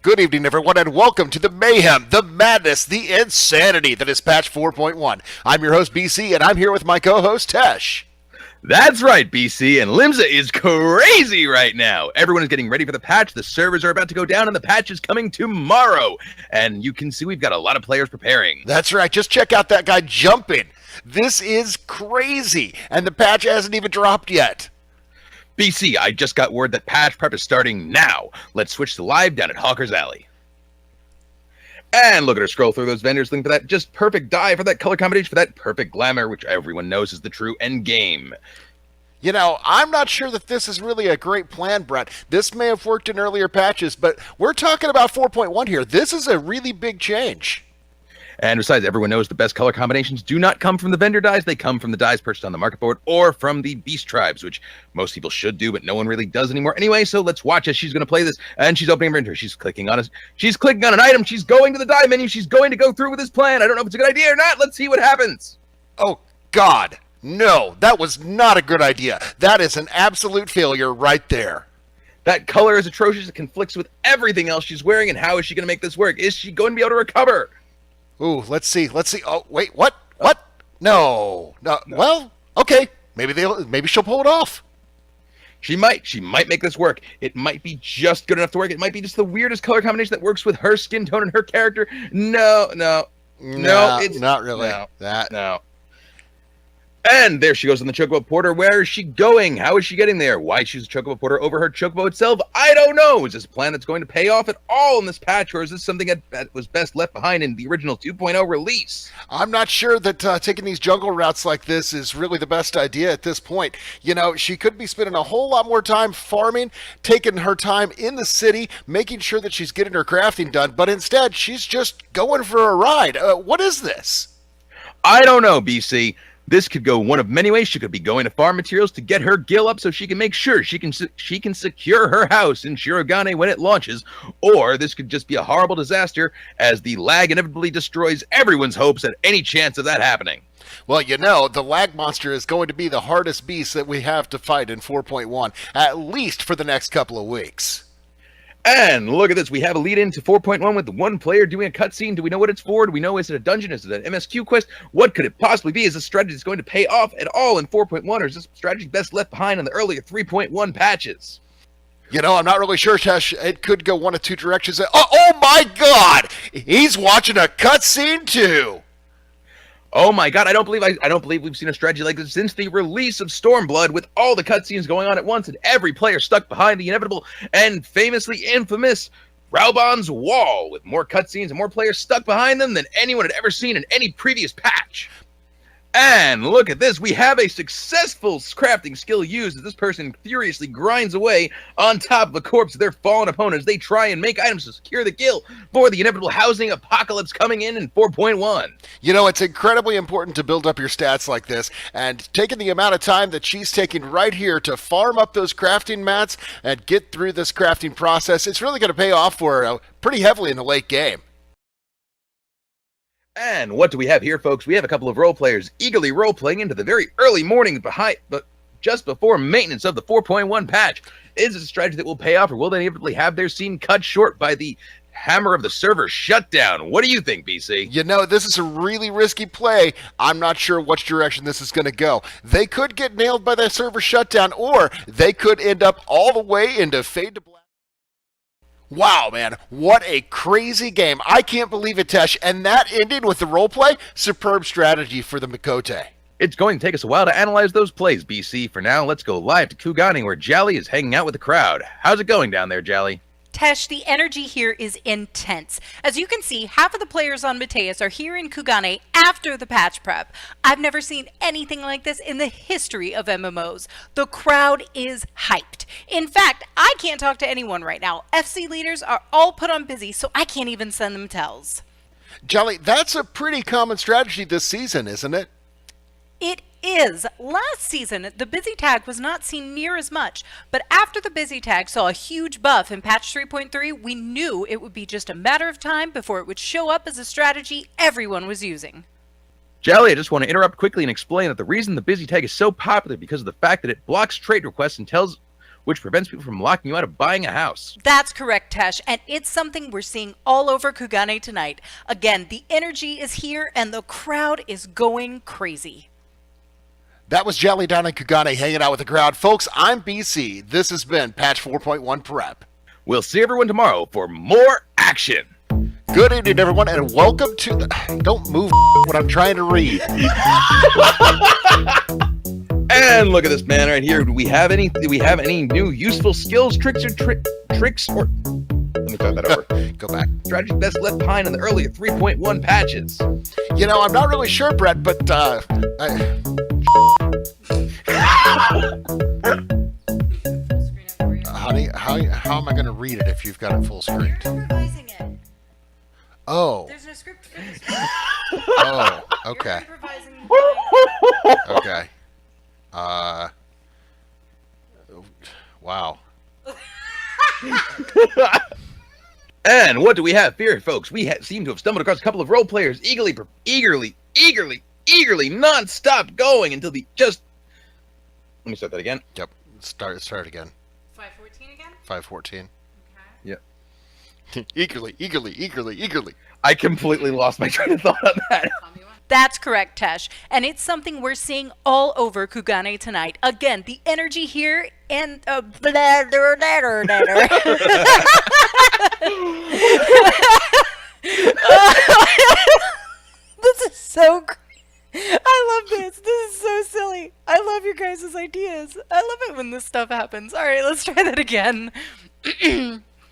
Good evening, everyone, and welcome to the mayhem, the madness, the insanity that is patch 4.1. I'm your host, BC, and I'm here with my co-host, Tesh. That's right, BC, and Limsa is crazy right now. Everyone is getting ready for the patch. The servers are about to go down, and the patch is coming tomorrow. And you can see we've got a lot of players preparing. That's right. Just check out that guy jumping. This is crazy, and the patch hasn't even dropped yet. BC, I just got word that patch prep is starting now. Let's switch to live down at Hawker's Alley. And look at her scroll through those vendors looking for that just perfect dye, for that color combination, for that perfect glamour, which everyone knows is the true end game. You know, I'm not sure that this is really a great plan, Brett. This may have worked in earlier patches, but we're talking about 4.1 here. This is a really big change. And besides, everyone knows the best color combinations do not come from the vendor dyes. They come from the dyes purchased on the market board or from the beast tribes, which most people should do, but no one really does anymore. Anyway, so let's watch as she's going to play this. And she's opening her inventory. She's clicking on an item. She's going to the dye menu. She's going to go through with this plan. I don't know if it's a good idea or not. Let's see what happens. Oh, God. No, that was not a good idea. That is an absolute failure right there. That color is atrocious. It conflicts with everything else she's wearing. And how is she going to make this work? Is she going to be able to recover? Ooh, let's see. Oh, wait, what? What? No. Well, okay. Maybe she'll pull it off. She might make this work. It might be just good enough to work. It might be just the weirdest color combination that works with her skin tone and her character. No, it's not really. No. And there she goes on the Chocobo Porter. Where is she going? How is she getting there? Why choose the Chocobo Porter over her Chocobo itself? I don't know. Is this a plan that's going to pay off at all in this patch, or is this something that was best left behind in the original 2.0 release? I'm not sure that taking these jungle routes like this is really the best idea at this point. You know, she could be spending a whole lot more time farming, taking her time in the city, making sure that she's getting her crafting done, but instead she's just going for a ride. What is this? I don't know, BC. This could go one of many ways. She could be going to farm materials to get her gil up so she can make sure she can secure her house in Kugane when it launches, or this could just be a horrible disaster as the lag inevitably destroys everyone's hopes at any chance of that happening. Well, you know, the lag monster is going to be the hardest beast that we have to fight in 4.1, at least for the next couple of weeks. And look at this. We have a lead into 4.1 with one player doing a cutscene. Do we know what it's for? Do we know, is it a dungeon? Is it an MSQ quest? What could it possibly be? Is this strategy going to pay off at all in 4.1, or is this strategy best left behind in the earlier 3.1 patches? You know, I'm not really sure, Tesh. It could go one of two directions. Oh my God! He's watching a cutscene too! Oh my God, I don't believe we've seen a strategy like this since the release of Stormblood, with all the cutscenes going on at once and every player stuck behind the inevitable and famously infamous Raubon's Wall, with more cutscenes and more players stuck behind them than anyone had ever seen in any previous patch. And look at this, we have a successful crafting skill used as this person furiously grinds away on top of a corpse of their fallen opponents. They try and make items to secure the gil for the inevitable housing apocalypse coming in 4.1. You know, it's incredibly important to build up your stats like this, and taking the amount of time that she's taking right here to farm up those crafting mats and get through this crafting process, it's really going to pay off for her pretty heavily in the late game. And what do we have here, folks? We have a couple of role players eagerly role-playing into the very early morning just before maintenance of the 4.1 patch. Is this a strategy that will pay off, or will they inevitably have their scene cut short by the hammer of the server shutdown? What do you think, BC? You know, this is a really risky play. I'm not sure which direction this is going to go. They could get nailed by the server shutdown, or they could end up all the way into Fade to Black. Wow, man, what a crazy game. I can't believe it, Tesh. And that ended with the roleplay. Superb strategy for the Mikote. It's going to take us a while to analyze those plays, BC. For now, let's go live to Kugane, where Jally is hanging out with the crowd. How's it going down there, Jally? Tesh, the energy here is intense. As you can see, half of the players on Mateus are here in Kugane after the patch prep. I've never seen anything like this in the history of MMOs. The crowd is hyped. In fact, I can't talk to anyone right now. FC leaders are all put on busy, so I can't even send them tells. Jolly, that's a pretty common strategy this season, isn't it? It is. Last season, the busy tag was not seen near as much, but after the busy tag saw a huge buff in patch 3.3, we knew it would be just a matter of time before it would show up as a strategy everyone was using. Jally, I just want to interrupt quickly and explain that the reason the busy tag is so popular because of the fact that it blocks trade requests and tells which prevents people from locking you out of buying a house. That's correct, Tesh, and it's something we're seeing all over Kugane tonight. Again, the energy is here and the crowd is going crazy. That was Jelly down in Kugane hanging out with the crowd. Folks, I'm BC. This has been Patch 4.1 Prep. We'll see everyone tomorrow for more action. Good evening, everyone, and welcome to the... Don't move what I'm trying to read. And look at this man right here. Do we have any new useful skills, tricks, or tricks? Or let me start that over. Go back. Strategies best left behind in the earlier 3.1 patches. You know, I'm not really sure, Brett, but honey, how am I going to read it if you've got it full screen? You're improvising it. Oh. There's no script for this. Oh. Okay. You're improvising. Okay. Wow. And what do we have here, folks? We seem to have stumbled across a couple of role players eagerly, non-stop going until the just... Let me start that again. Yep. Start again. 514 again? 514. Yep. Eagerly. I completely lost my train of thought on that. That's correct, Tesh. And it's something we're seeing all over Kugane tonight. Again, the energy here and This is so great. I love this. This is so silly. I love your guys' ideas. I love it when this stuff happens. All right, let's try that again.